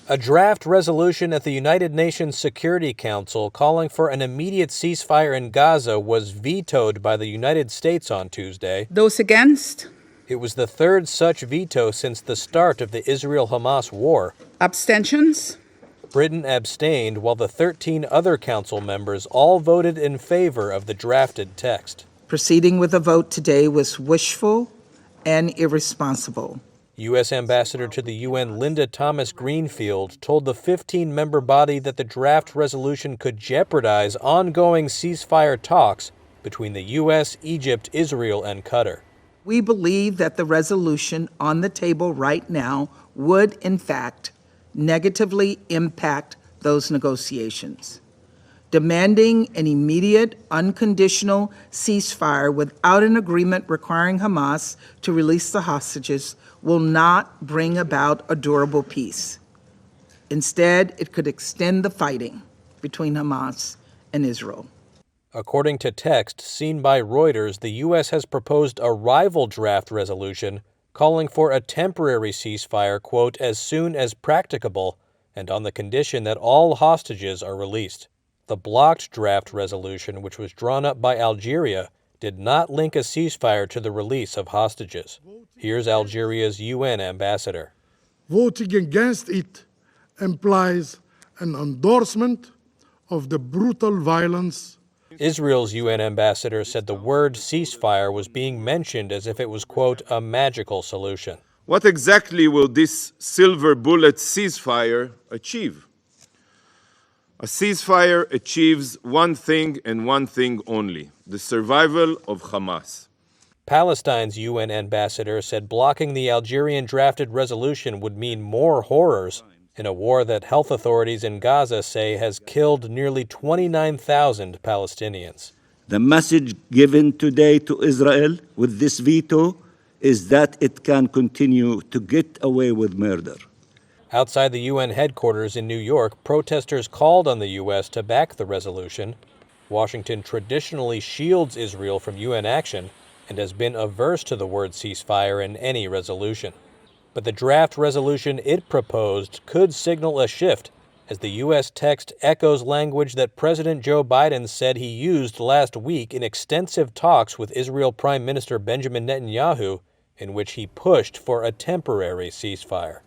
A draft resolution at the United Nations Security Council calling for an immediate ceasefire in Gaza was vetoed by the United States on Tuesday. Those against? It was the third such veto since the start of the Israel-Hamas war. Abstentions? Britain abstained, while the 13 other council members all voted in favor of the drafted text. Proceeding with a vote today was wishful and irresponsible. U.S. Ambassador to the UN Linda Thomas-Greenfield told the 15-member body that the draft resolution could jeopardize ongoing ceasefire talks between the U.S., Egypt, Israel, and Qatar. We believe that the resolution on the table right now would, in fact, negatively impact those negotiations. Demanding an immediate, unconditional ceasefire without an agreement requiring Hamas to release the hostages will not bring about a durable peace. Instead, it could extend the fighting between Hamas and Israel. According to text seen by Reuters, the U.S. has proposed a rival draft resolution calling for a temporary ceasefire, quote, as soon as practicable, and on the condition that all hostages are released. The blocked draft resolution, which was drawn up by Algeria, did not link a ceasefire to the release of hostages. Here's Algeria's UN ambassador. Voting against it implies an endorsement of the brutal violence. Israel's UN ambassador said the word ceasefire was being mentioned as if it was, quote, a magical solution. What exactly will this silver bullet ceasefire achieve? A ceasefire achieves one thing and one thing only: the survival of Hamas. Palestine's UN ambassador said blocking the Algerian drafted resolution would mean more horrors in a war that health authorities in Gaza say has killed nearly 29,000 Palestinians. The message given today to Israel with this veto is that it can continue to get away with murder. Outside the UN headquarters in New York, protesters called on the U.S. to back the resolution. Washington traditionally shields Israel from UN action and has been averse to the word ceasefire in any resolution. But the draft resolution it proposed could signal a shift, as the U.S. text echoes language that President Joe Biden said he used last week in extensive talks with Israel Prime Minister Benjamin Netanyahu, in which he pushed for a temporary ceasefire.